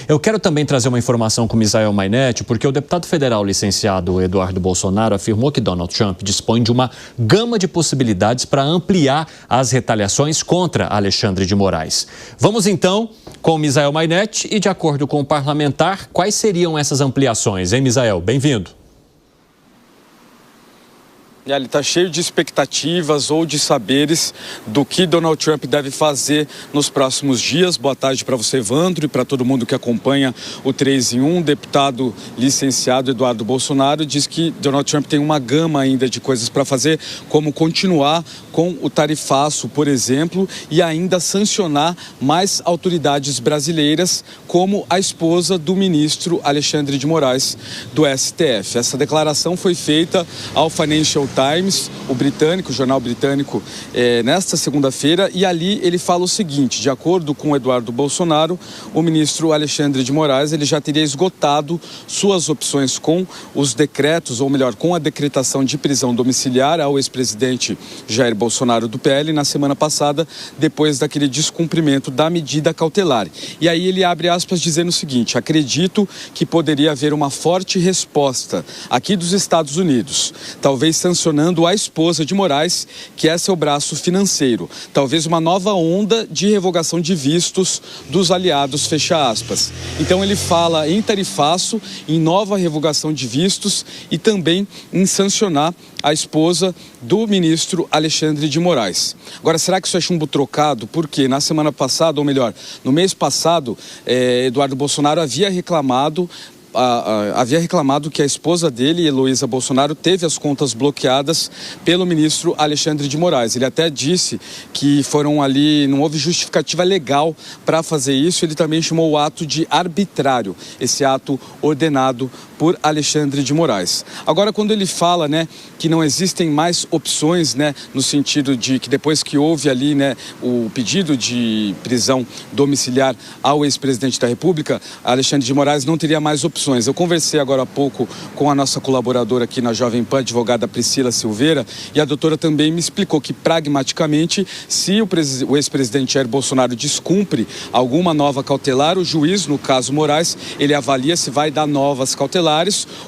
Eu quero também trazer uma informação com o Misael Mainetti, porque o deputado federal licenciado Eduardo Bolsonaro afirmou que Donald Trump dispõe de uma gama de possibilidades para ampliar as retaliações contra Alexandre de Moraes. Vamos então com o Misael Mainetti e, de acordo com o parlamentar, quais seriam essas ampliações, hein, Misael? Bem-vindo. Ele está cheio de expectativas ou de saberes do que Donald Trump deve fazer nos próximos dias. Boa tarde para você, Evandro, e para todo mundo que acompanha o 3 em 1. O deputado licenciado Eduardo Bolsonaro diz que Donald Trump tem uma gama ainda de coisas para fazer, como continuar com o tarifaço, por exemplo, e ainda sancionar mais autoridades brasileiras, como a esposa do ministro Alexandre de Moraes, do STF. Essa declaração foi feita ao Financial Times, o jornal britânico, nesta segunda-feira, e ali ele fala o seguinte: de acordo com Eduardo Bolsonaro, o ministro Alexandre de Moraes ele já teria esgotado suas opções com os decretos, ou melhor, com a decretação de prisão domiciliar ao ex-presidente Jair Bolsonaro do PL na semana passada, depois daquele descumprimento da medida cautelar. E aí ele abre aspas dizendo o seguinte: acredito que poderia haver uma forte resposta aqui dos Estados Unidos, talvez sancionando a esposa de Moraes, que é seu braço financeiro. Talvez uma nova onda de revogação de vistos dos aliados, fecha aspas. Então ele fala em tarifaço, em nova revogação de vistos e também em sancionar a esposa do ministro Alexandre de Moraes. Agora, será que isso é chumbo trocado? Porque na semana passada, ou melhor, no mês passado, Eduardo Bolsonaro havia reclamado que a esposa dele, Heloísa Bolsonaro, teve as contas bloqueadas pelo ministro Alexandre de Moraes. Ele até disse que não houve justificativa legal para fazer isso. Ele também chamou o ato de arbitrário, esse ato ordenado por Alexandre de Moraes. Agora, quando ele fala, que não existem mais opções, no sentido de que depois que houve ali, o pedido de prisão domiciliar ao ex-presidente da República, Alexandre de Moraes não teria mais opções. Eu conversei agora há pouco com a nossa colaboradora aqui na Jovem Pan, advogada Priscila Silveira, e a doutora também me explicou que, pragmaticamente, se o ex-presidente Jair Bolsonaro descumpre alguma nova cautelar, o juiz, no caso Moraes, ele avalia se vai dar novas cautelares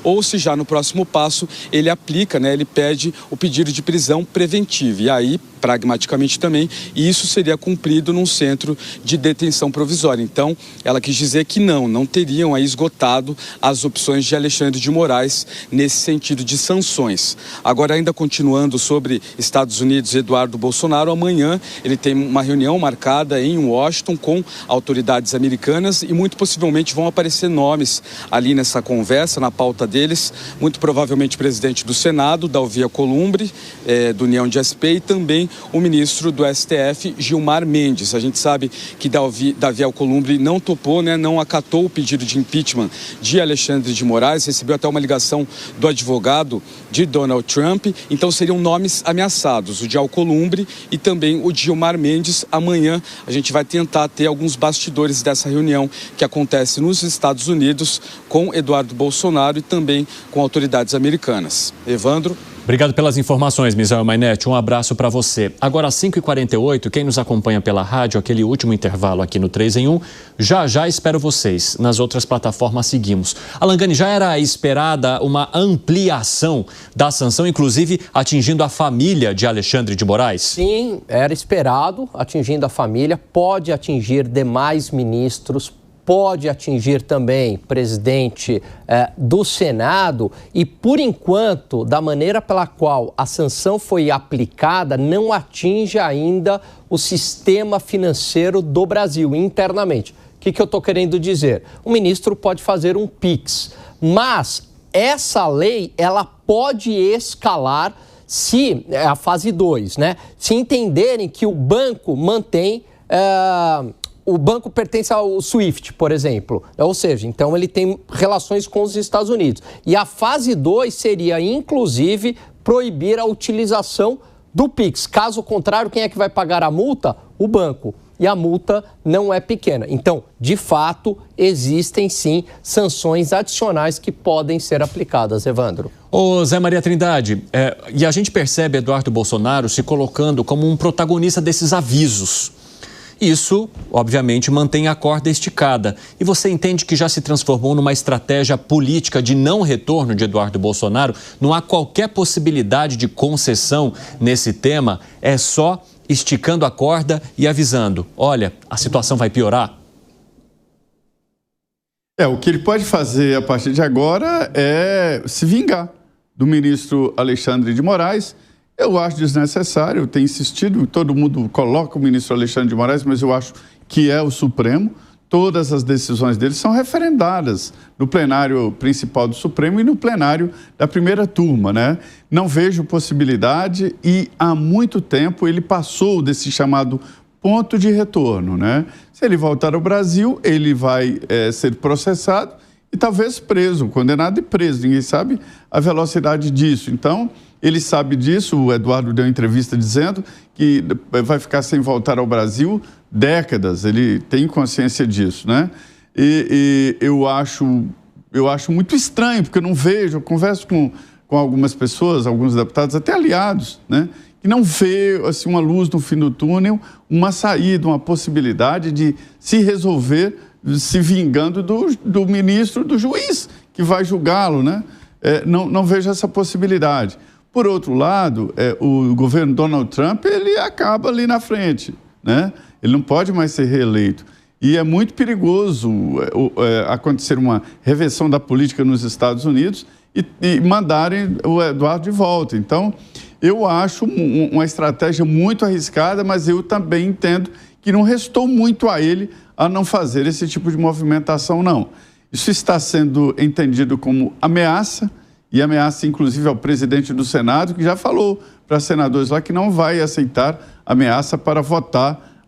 ou se já no próximo passo ele aplica, ele pede o pedido de prisão preventiva. E aí, pragmaticamente também, isso seria cumprido num centro de detenção provisória. Então, ela quis dizer que não teriam aí esgotado as opções de Alexandre de Moraes nesse sentido de sanções. Agora, ainda continuando sobre Estados Unidos, Eduardo Bolsonaro, amanhã ele tem uma reunião marcada em Washington com autoridades americanas e muito possivelmente vão aparecer nomes ali nessa conversa, na pauta deles, muito provavelmente o presidente do Senado, Davi Alcolumbre, do União de SP, e também o ministro do STF, Gilmar Mendes. A gente sabe que Davi Alcolumbre não topou, não acatou o pedido de impeachment de Alexandre de Moraes, recebeu até uma ligação do advogado de Donald Trump, então seriam nomes ameaçados, o de Alcolumbre e também o de Gilmar Mendes. Amanhã a gente vai tentar ter alguns bastidores dessa reunião que acontece nos Estados Unidos com Eduardo Bolsonaro e também com autoridades americanas. Evandro. Obrigado pelas informações, Misael Mainetti. Um abraço para você. Agora, às 5h48, quem nos acompanha pela rádio, aquele último intervalo aqui no 3 em 1, já espero vocês. Nas outras plataformas seguimos. Alangani, já era esperada uma ampliação da sanção, inclusive atingindo a família de Alexandre de Moraes? Sim, era esperado, atingindo a família, pode atingir demais ministros, pode atingir também presidente do Senado e, por enquanto, da maneira pela qual a sanção foi aplicada, não atinge ainda o sistema financeiro do Brasil internamente. O que eu estou querendo dizer? O ministro pode fazer um PIX, mas essa lei ela pode escalar se, a fase 2, se entenderem que o banco mantém... O banco pertence ao SWIFT, por exemplo, ou seja, então ele tem relações com os Estados Unidos. E a fase 2 seria, inclusive, proibir a utilização do PIX. Caso contrário, quem é que vai pagar a multa? O banco. E a multa não é pequena. Então, de fato, existem sim sanções adicionais que podem ser aplicadas, Evandro. Ô Zé Maria Trindade, e a gente percebe Eduardo Bolsonaro se colocando como um protagonista desses avisos. Isso, obviamente, mantém a corda esticada. E você entende que já se transformou numa estratégia política de não retorno de Eduardo Bolsonaro? Não há qualquer possibilidade de concessão nesse tema? É só esticando a corda e avisando: olha, a situação vai piorar? O que ele pode fazer a partir de agora é se vingar do ministro Alexandre de Moraes. Eu acho desnecessário, eu tenho insistido, todo mundo coloca o ministro Alexandre de Moraes, mas eu acho que é o Supremo. Todas as decisões dele são referendadas no plenário principal do Supremo e no plenário da primeira turma, né? Não vejo possibilidade e há muito tempo ele passou desse chamado ponto de retorno, né? Se ele voltar ao Brasil, ele vai ser processado e talvez preso, condenado e preso. Ninguém sabe a velocidade disso. Então, ele sabe disso, o Eduardo deu entrevista dizendo que vai ficar sem voltar ao Brasil décadas, ele tem consciência disso, né? E eu acho muito estranho, porque eu não vejo, eu converso com algumas pessoas, alguns deputados, até aliados, né? Que não vê assim, uma luz no fim do túnel, uma saída, uma possibilidade de se resolver se vingando do ministro, do juiz que vai julgá-lo, né? Não vejo essa possibilidade. Por outro lado, o governo Donald Trump, ele acaba ali na frente, né? Ele não pode mais ser reeleito. E é muito perigoso acontecer uma reversão da política nos Estados Unidos e mandarem o Eduardo de volta. Então, eu acho uma estratégia muito arriscada, mas eu também entendo que não restou muito a ele a não fazer esse tipo de movimentação, não. Isso está sendo entendido como ameaça, e ameaça inclusive ao presidente do Senado, que já falou para senadores lá que não vai aceitar ameaça para votar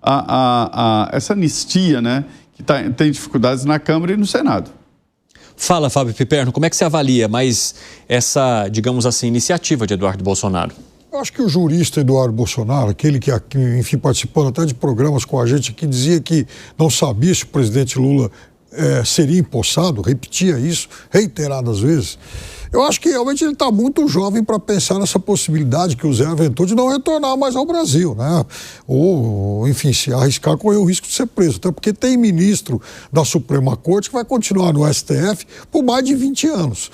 essa anistia, né, que tem dificuldades na Câmara e no Senado. Fala, Fábio Piperno, como é que você avalia mais essa, digamos assim, iniciativa de Eduardo Bolsonaro? Eu acho que o jurista Eduardo Bolsonaro, aquele que, enfim, participando até de programas com a gente, que dizia que não sabia se o presidente Lula seria empossado, repetia isso reiteradas vezes. Eu acho que realmente ele está muito jovem para pensar nessa possibilidade que o Zé aventou de não retornar mais ao Brasil, né? Ou, enfim, se arriscar, correr o risco de ser preso. Até porque tem ministro da Suprema Corte que vai continuar no STF por mais de 20 anos.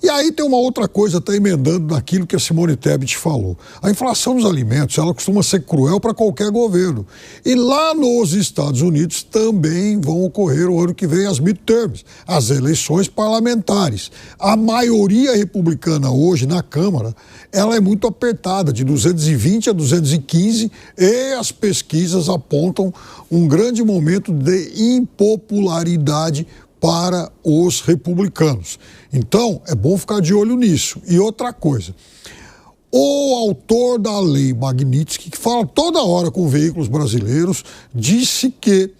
E aí tem uma outra coisa, até emendando naquilo que a Simone Tebet falou. A inflação dos alimentos, ela costuma ser cruel para qualquer governo. E lá nos Estados Unidos também vão ocorrer o ano que vem as midterms, as eleições parlamentares. A maioria republicana hoje na Câmara, ela é muito apertada, de 220 a 215, e as pesquisas apontam um grande momento de impopularidade para os republicanos. Então, é bom ficar de olho nisso. E outra coisa, o autor da lei Magnitsky, que fala toda hora com veículos brasileiros, disse que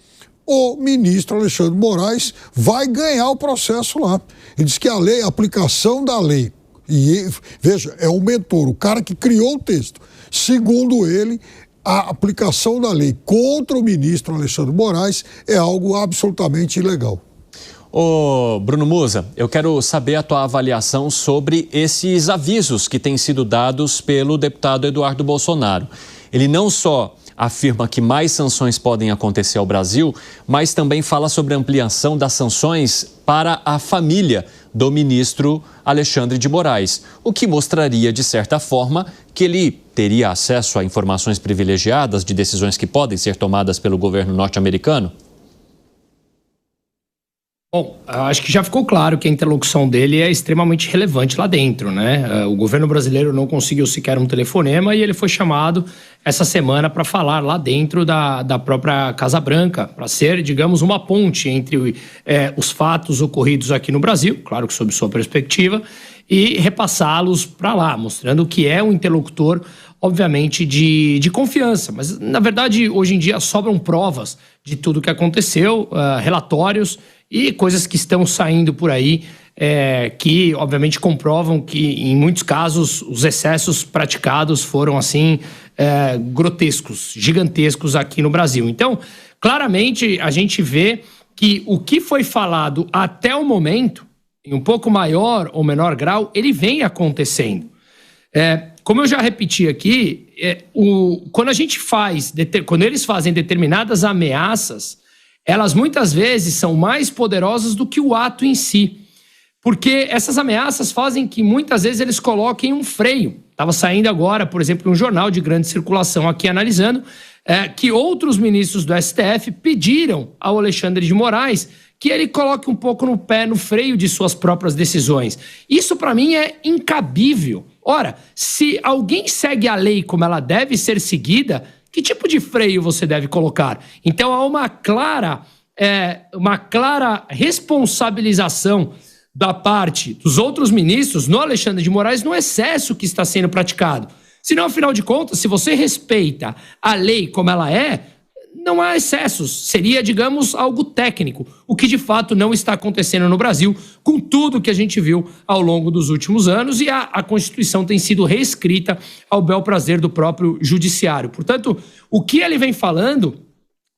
o ministro Alexandre de Moraes vai ganhar o processo lá. Ele disse que a aplicação da lei, e veja, é o mentor, o cara que criou o texto. Segundo ele, a aplicação da lei contra o ministro Alexandre de Moraes é algo absolutamente ilegal. Ô, Bruno Musa, eu quero saber a tua avaliação sobre esses avisos que têm sido dados pelo deputado Eduardo Bolsonaro. Ele não só afirma que mais sanções podem acontecer ao Brasil, mas também fala sobre a ampliação das sanções para a família do ministro Alexandre de Moraes, o que mostraria, de certa forma, que ele teria acesso a informações privilegiadas de decisões que podem ser tomadas pelo governo norte-americano? Bom, acho que já ficou claro que a interlocução dele é extremamente relevante lá dentro, né? O governo brasileiro não conseguiu sequer um telefonema e ele foi chamado essa semana para falar lá dentro da própria Casa Branca, para ser, digamos, uma ponte entre os fatos ocorridos aqui no Brasil, claro que sob sua perspectiva, e repassá-los para lá, mostrando que é um interlocutor, obviamente, de confiança. Mas, na verdade, hoje em dia sobram provas de tudo o que aconteceu, relatórios e coisas que estão saindo por aí, que obviamente comprovam que em muitos casos os excessos praticados foram assim grotescos, gigantescos aqui no Brasil. Então, claramente a gente vê que o que foi falado até o momento, em um pouco maior ou menor grau, ele vem acontecendo. Como eu já repeti aqui, quando eles fazem determinadas ameaças, elas muitas vezes são mais poderosas do que o ato em si. Porque essas ameaças fazem que muitas vezes eles coloquem um freio. Estava saindo agora, por exemplo, um jornal de grande circulação aqui analisando que outros ministros do STF pediram ao Alexandre de Moraes que ele coloque um pouco no pé no freio de suas próprias decisões. Isso, para mim, é incabível. Ora, se alguém segue a lei como ela deve ser seguida, que tipo de freio você deve colocar? Então, há uma clara responsabilização da parte dos outros ministros no Alexandre de Moraes no excesso que está sendo praticado. Senão, afinal de contas, se você respeita a lei como ela é, não há excessos. Seria, digamos, algo técnico, o que de fato não está acontecendo no Brasil, com tudo que a gente viu ao longo dos últimos anos, e a Constituição tem sido reescrita ao bel prazer do próprio judiciário. Portanto, o que ele vem falando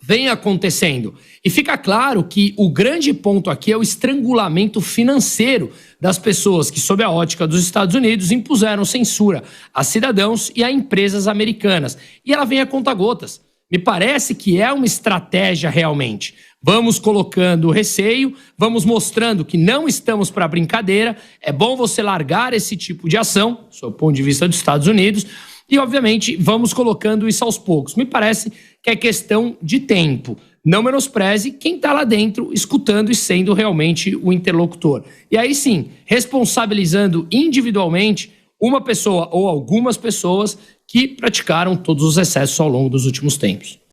vem acontecendo. E fica claro que o grande ponto aqui é o estrangulamento financeiro das pessoas que, sob a ótica dos Estados Unidos, impuseram censura a cidadãos e a empresas americanas. E ela vem a conta-gotas. Me parece que é uma estratégia realmente. Vamos colocando receio, vamos mostrando que não estamos para brincadeira. É bom você largar esse tipo de ação, do seu ponto de vista dos Estados Unidos, e, obviamente, vamos colocando isso aos poucos. Me parece que é questão de tempo. Não menospreze quem está lá dentro, escutando e sendo realmente o interlocutor. E aí sim, responsabilizando individualmente uma pessoa ou algumas pessoas que praticaram todos os excessos ao longo dos últimos tempos.